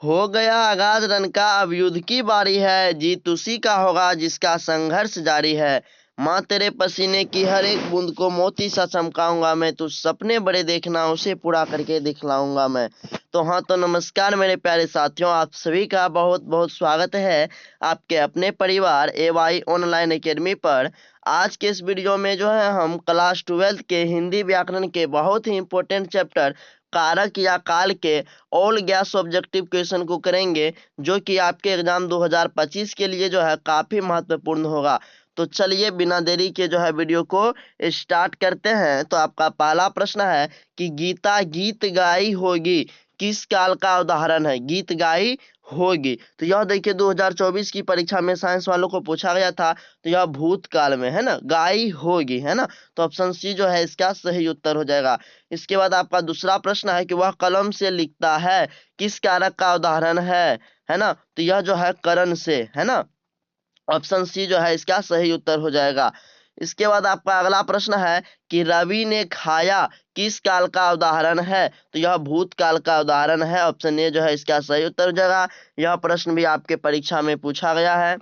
हो गया आगाज रन का, अब युद्ध की बारी है। जीत उसी का होगा जिसका संघर्ष जारी है। माँ तेरे पसीने की हर एक बूंद को मोती सा चमकाऊंगा मैं। तू सपने बड़े देखना, उसे पूरा करके दिखलाऊंगा मैं। तो हाँ, तो नमस्कार मेरे प्यारे साथियों, आप सभी का बहुत बहुत स्वागत है आपके अपने परिवार एवाई ऑनलाइन एकेडमी पर। आज के इस वीडियो में जो है हम क्लास 12 के हिंदी व्याकरण के बहुत ही इंपॉर्टेंट चैप्टर कारक या काल के ऑल गैस ऑब्जेक्टिव क्वेश्चन को करेंगे, जो कि आपके एग्जाम 2025 के लिए जो है काफी महत्वपूर्ण होगा। तो चलिए बिना देरी के जो है वीडियो को स्टार्ट करते हैं। तो आपका पहला प्रश्न है कि गीता गीत गाई होगी किस काल का उदाहरण है। गीत गाई होगी, तो यह देखिए 2024 की परीक्षा में साइंस वालों को पूछा गया था। तो यह भूतकाल में है ना, गाई होगी है ना। तो ऑप्शन सी जो है इसका सही उत्तर हो जाएगा। इसके बाद आपका दूसरा प्रश्न है कि वह कलम से लिखता है किस कारक का उदाहरण है ना। तो यह जो है करण से है ना। ऑप्शन सी जो है इसका सही उत्तर हो जाएगा। इसके बाद आपका अगला प्रश्न है कि रवि ने खाया किस काल का उदाहरण है। तो यह भूतकाल का उदाहरण है। ऑप्शन ए जो है इसका सही उत्तर हो जाएगा। यह प्रश्न भी आपके परीक्षा में पूछा गया है।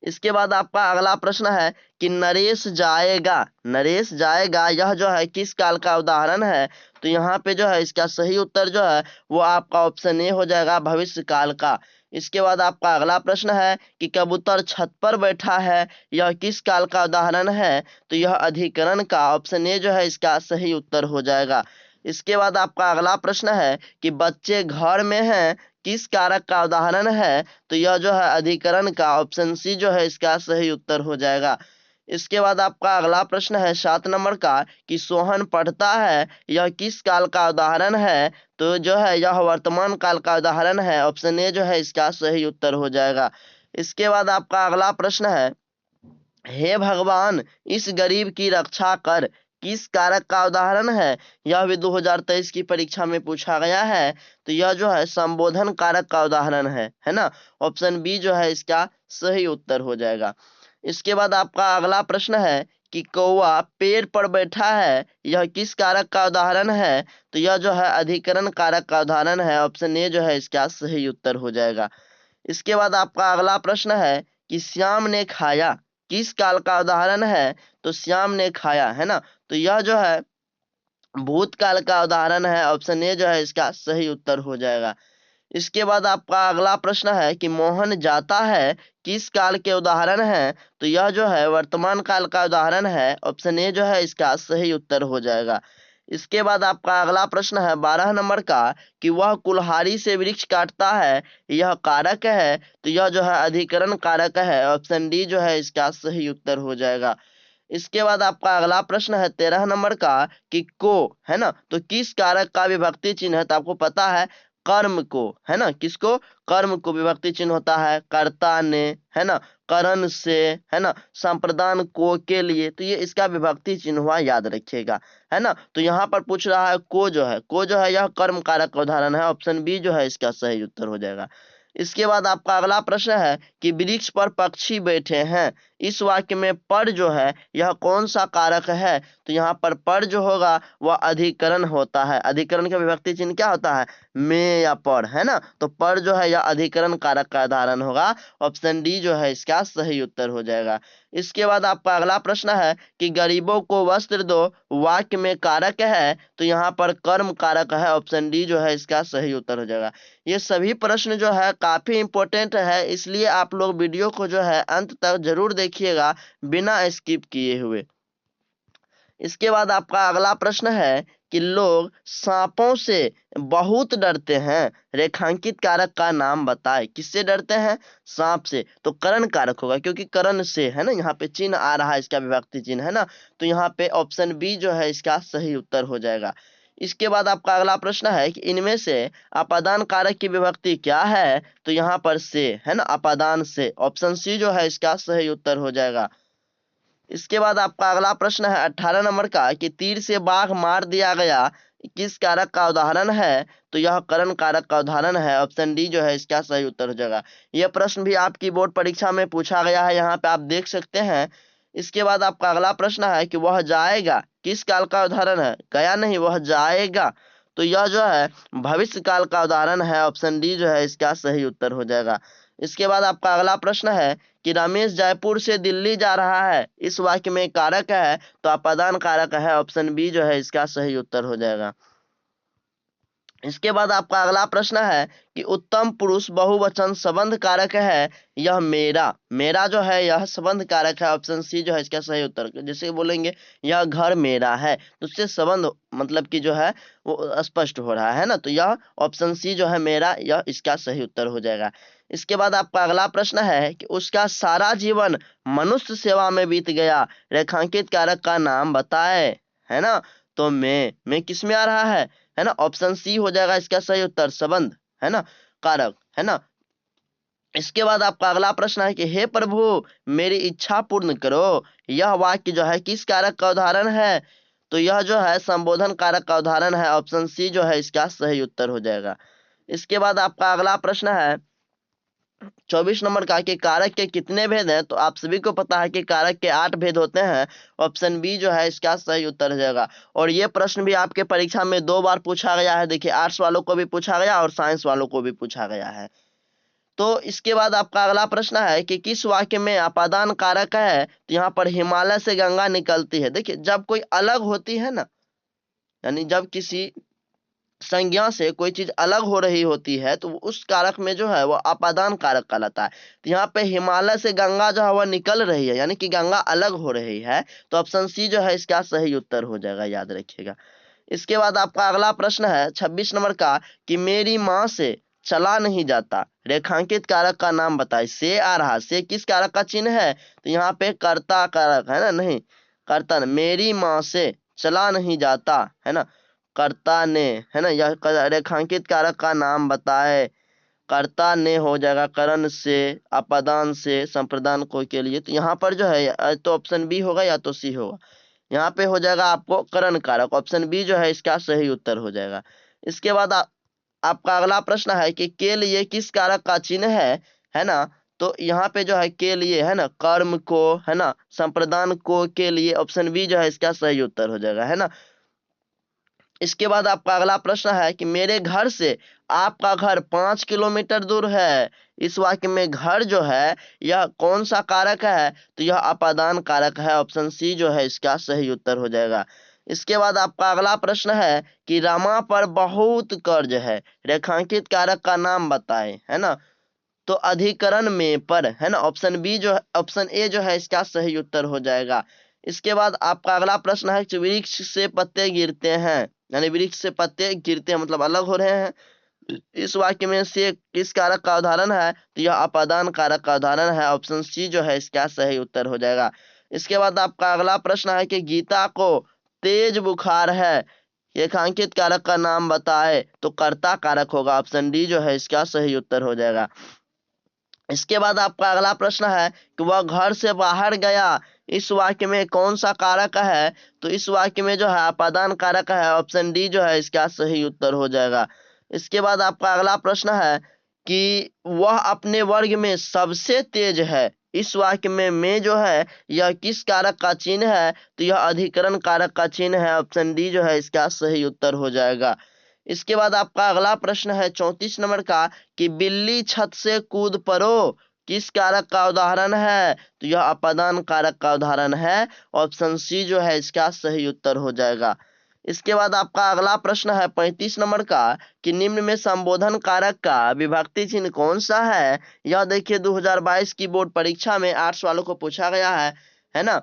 इसके बाद आपका अगला प्रश्न है कि नरेश जाएगा, नरेश जाएगा यह जो है किस काल का उदाहरण है। तो यहाँ पे जो है इसका सही उत्तर जो है वो आपका ऑप्शन ए हो जाएगा, भविष्य काल का। इसके बाद आपका अगला प्रश्न है कि कबूतर छत पर बैठा है, यह किस काल का उदाहरण है। तो यह अधिकरण का। ऑप्शन ए जो है इसका सही उत्तर हो जाएगा। इसके बाद आपका अगला प्रश्न है कि बच्चे घर में हैं किस कारक का उदाहरण है। तो यह जो है अधिकरण का। ऑप्शन सी जो है इसका सही उत्तर हो जाएगा। इसके बाद आपका अगला प्रश्न है 7 नंबर का कि सोहन पढ़ता है, यह किस काल का उदाहरण है। तो जो है यह वर्तमान काल का उदाहरण है। ऑप्शन ए जो है इसका सही उत्तर हो जाएगा। इसके बाद आपका अगला प्रश्न है, हे भगवान इस गरीब की रक्षा कर किस कारक का उदाहरण है। यह भी 2023 की परीक्षा में पूछा गया है। तो यह जो है संबोधन कारक का उदाहरण है ना। ऑप्शन बी जो है इसका सही उत्तर हो जाएगा। इसके बाद आपका अगला प्रश्न है कि कौवा पेड़ पर बैठा है, यह किस कारक का उदाहरण है। तो यह जो है अधिकरण कारक का उदाहरण है। ऑप्शन ए जो है इसका सही उत्तर हो जाएगा। इसके बाद आपका अगला प्रश्न है कि श्याम ने खाया किस काल का उदाहरण है। तो श्याम ने खाया है ना। तो यह जो है भूतकाल का उदाहरण है। ऑप्शन ए जो है इसका सही उत्तर हो जाएगा। इसके बाद आपका अगला प्रश्न है कि मोहन जाता है किस काल के उदाहरण है। तो यह जो है वर्तमान काल का उदाहरण है। ऑप्शन ए जो है इसका सही उत्तर हो जाएगा। इसके बाद आपका अगला प्रश्न है 12 नंबर का कि वह कुल्हाड़ी से वृक्ष काटता है, यह कारक है। तो यह जो है अधिकरण कारक है। ऑप्शन डी जो है इसका सही उत्तर हो जाएगा। इसके बाद आपका अगला प्रश्न है 13 नंबर का कि को है ना। तो किस कारक का विभक्ति चिन्ह है। तो आपको पता है कर्म को है ना। किसको, कर्म को विभक्ति चिन्ह होता है कर्ता ने है ना, करण से है ना, संप्रदान को के लिए। तो ये इसका विभक्ति चिन्ह हुआ, याद रखिएगा है ना। तो यहाँ पर पूछ रहा है को जो है, को जो है यह कर्म कारक का उदाहरण है। ऑप्शन बी जो है इसका सही उत्तर हो जाएगा। इसके बाद आपका अगला प्रश्न है कि वृक्ष पर पक्षी बैठे हैं, इस वाक्य में पर जो है यह कौन सा कारक है। तो यहाँ पर जो होगा वह अधिकरण होता है। अधिकरण का विभक्ति चिन्ह क्या होता है, में या पर है ना। तो पर जो है यह अधिकरण कारक का उदाहरण होगा। ऑप्शन डी जो है इसका सही उत्तर हो जाएगा। इसके बाद आपका अगला प्रश्न है कि गरीबों को वस्त्र दो वाक्य में कारक है। तो यहाँ पर कर्म कारक है। ऑप्शन डी जो है इसका सही उत्तर हो जाएगा। ये सभी प्रश्न जो है काफी इंपॉर्टेंट है, इसलिए आप लोग वीडियो को जो है अंत तक जरूर देखिएगा बिना स्किप किए हुए। इसके बाद आपका अगला प्रश्न है कि लोग सांपों से बहुत डरते हैं, रेखांकित कारक का नाम बताए। किससे डरते हैं, सांप से। तो करण कारक होगा, क्योंकि करण से है ना, यहाँ पे चिन्ह आ रहा है इसका विभक्ति चिन्ह है ना। तो यहाँ पे ऑप्शन बी जो है इसका सही उत्तर हो जाएगा। इसके बाद आपका अगला प्रश्न है कि इनमें से अपादान कारक की विभक्ति क्या है। तो यहाँ पर से है ना, अपादान से। ऑप्शन सी जो है इसका सही उत्तर हो जाएगा। इसके बाद आपका अगला प्रश्न है 18 नंबर का कि तीर से बाघ मार दिया गया किस कारक का उदाहरण है। तो यह करण कारक का उदाहरण है। ऑप्शन डी जो है इसका सही उत्तर हो जाएगा। यह प्रश्न भी आपकी बोर्ड परीक्षा में पूछा गया है, यहाँ पे आप देख सकते हैं। इसके बाद आपका अगला प्रश्न है कि वह जाएगा किस काल का उदाहरण है। गया नहीं, वह जाएगा। तो यह जो है भविष्य काल का उदाहरण है। ऑप्शन डी जो है इसका सही उत्तर हो जाएगा। इसके बाद आपका अगला प्रश्न है कि रमेश जयपुर से दिल्ली जा रहा है, इस वाक्य में कारक है तो अपादान कारक है। ऑप्शन बी जो है इसका सही उत्तर हो जाएगा। इसके बाद आपका अगला प्रश्न है कि उत्तम पुरुष बहुवचन संबंध कारक है, यह मेरा, मेरा जो है यह संबंध कारक है। ऑप्शन सी जो है इसका सही उत्तर। जैसे बोलेंगे यह घर मेरा है तो उससे संबंध मतलब कि जो है वो स्पष्ट हो रहा है ना, तो यह ऑप्शन सी जो है मेरा, यह इसका सही उत्तर हो जाएगा। इसके बाद आपका अगला प्रश्न है कि उसका सारा जीवन मनुष्य सेवा में बीत गया, रेखांकित कारक का नाम बताए, है ना। तो मैं किस में आ रहा है ना, ऑप्शन सी हो जाएगा इसका सही उत्तर, संबंध, है ना, कारक, है ना। इसके बाद आपका अगला प्रश्न है कि हे प्रभु मेरी इच्छा पूर्ण करो, यह वाक्य जो है किस कारक का उदाहरण है। तो यह जो है संबोधन कारक का उदाहरण है। ऑप्शन सी जो है इसका सही उत्तर हो जाएगा। इसके बाद आपका अगला प्रश्न है 24 नंबर का कि कारक के कितने भेद हैं। तो आप सभी को पता है कि कारक के 8 भेद होते हैं। ऑप्शन बी जो है इसका सही उत्तर हो जाएगा। और ये प्रश्न भी आपके परीक्षा में 2 बार पूछा गया है। देखिए आर्ट्स वालों को भी पूछा गया और साइंस वालों को भी पूछा गया है। तो इसके बाद आपका अगला प्रश्न है कि किस वाक्य में अपादान कारक है। तो यहाँ पर हिमालय से गंगा निकलती है। देखिए जब कोई अलग होती है ना, यानी जब किसी संज्ञा से कोई चीज अलग हो रही होती है तो उस कारक में जो है वो अपादान कारक कहलाता है। तो यहाँ पे हिमालय से गंगा जो है वह निकल रही है, यानी कि गंगा अलग हो रही है। तो ऑप्शन सी जो है इसका सही उत्तर हो जाएगा, याद रखिएगा। इसके बाद आपका अगला प्रश्न है 26 नंबर का कि मेरी माँ से चला नहीं जाता, रेखांकित कारक का नाम बताए। से आ रहा, से किस कारक का चिन्ह है। तो यहाँ पे कर्ता कारक है ना, नहीं कर्ता, मेरी माँ से चला नहीं जाता, है ना, कर्ता ने, है ना, यह रेखांकित कारक का नाम बताए। कर्ता ने हो जाएगा करण से, अपादान से, संप्रदान को के लिए। तो यहाँ पर जो है तो ऑप्शन बी होगा या तो सी होगा। यहाँ पे हो जाएगा आपको करण कारक। ऑप्शन बी जो है इसका सही उत्तर हो जाएगा। इसके बाद आपका अगला प्रश्न है कि के लिए किस कारक का चिन्ह है ना। तो यहाँ पे जो है के लिए, है ना, कर्म को, है ना, संप्रदान को के लिए। ऑप्शन बी जो है इसका सही उत्तर हो जाएगा, है ना। इसके बाद आपका अगला प्रश्न है कि मेरे घर से आपका घर 5 किलोमीटर दूर है, इस वाक्य में घर जो है यह कौन सा कारक है। तो यह अपादान कारक है। ऑप्शन सी जो है इसका सही उत्तर हो जाएगा। इसके बाद आपका अगला प्रश्न है कि रमा पर बहुत कर्ज है, रेखांकित कारक का नाम बताएं, है ना। तो अधिकरण में पर, है ना, ऑप्शन बी जो है, ऑप्शन ए जो है इसका सही उत्तर हो जाएगा। इसके बाद आपका अगला प्रश्न है कि वृक्ष से पत्ते गिरते हैं, यानी वृक्ष से पत्ते गिरते हैं मतलब अलग हो रहे हैं, इस वाक्य में से किस कारक का उदाहरण है। तो यह अपादान कारक का उदाहरण है। ऑप्शन सी जो है इसका सही उत्तर हो जाएगा। इसके बाद आपका अगला प्रश्न है कि गीता को तेज बुखार है, रेखांकित कारक का नाम बताए। तो कर्ता कारक होगा। ऑप्शन डी जो है इसका सही उत्तर हो जाएगा। इसके बाद आपका अगला प्रश्न है कि वह घर से बाहर गया, इस वाक्य में कौन सा कारक है। तो इस वाक्य में जो है अपादान कारक है। ऑप्शन डी जो है इसका सही उत्तर हो जाएगा। इसके बाद आपका अगला प्रश्न है कि वह अपने वर्ग में सबसे तेज है, इस वाक्य में जो है यह किस कारक का चिन्ह है। तो यह अधिकरण कारक का चिन्ह है। ऑप्शन डी जो है इसका सही उत्तर हो जाएगा। इसके बाद आपका अगला प्रश्न है 34 नंबर का कि बिल्ली छत से कूद पड़ो, किस कारक का उदाहरण है। तो यह अपादान कारक का उदाहरण है। ऑप्शन सी जो है इसका सही उत्तर हो जाएगा। इसके बाद आपका अगला प्रश्न है 35 नंबर का कि निम्न में संबोधन कारक का विभक्ति चिन्ह कौन सा है। यह देखिए 2022 की बोर्ड परीक्षा में आर्ट्स वालों को पूछा गया है ना।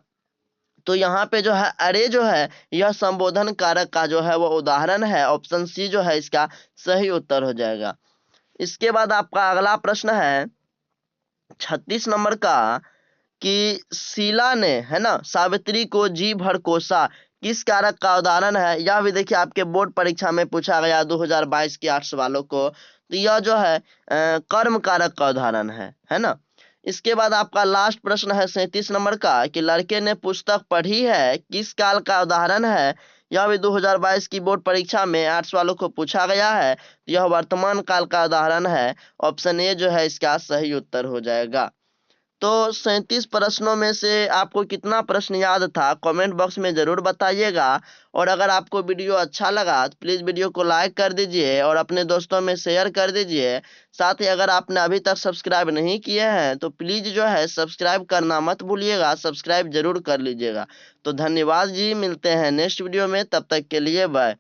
तो यहाँ पे जो है अरे जो है यह संबोधन कारक का जो है वो उदाहरण है। ऑप्शन सी जो है इसका सही उत्तर हो जाएगा। इसके बाद आपका अगला प्रश्न है 36 नंबर का कि शीला ने, है ना, सावित्री को जी भर कोसा, किस कारक का उदाहरण है। यह भी देखिए आपके बोर्ड परीक्षा में पूछा गया 2022 के आर्ट्स वालों को। तो यह जो है कर्म कारक का उदाहरण है ना। इसके बाद आपका लास्ट प्रश्न है 37 नंबर का कि लड़के ने पुस्तक पढ़ी है, किस काल का उदाहरण है। यह भी 2022 की बोर्ड परीक्षा में आर्ट्स वालों को पूछा गया है। यह वर्तमान काल का उदाहरण है। ऑप्शन ए जो है इसका सही उत्तर हो जाएगा। तो 37 प्रश्नों में से आपको कितना प्रश्न याद था कमेंट बॉक्स में ज़रूर बताइएगा। और अगर आपको वीडियो अच्छा लगा तो प्लीज़ वीडियो को लाइक कर दीजिए और अपने दोस्तों में शेयर कर दीजिए। साथ ही अगर आपने अभी तक सब्सक्राइब नहीं किए हैं तो प्लीज़ जो है सब्सक्राइब करना मत भूलिएगा, सब्सक्राइब जरूर कर लीजिएगा। तो धन्यवाद जी, मिलते हैं नेक्स्ट वीडियो में, तब तक के लिए बाय।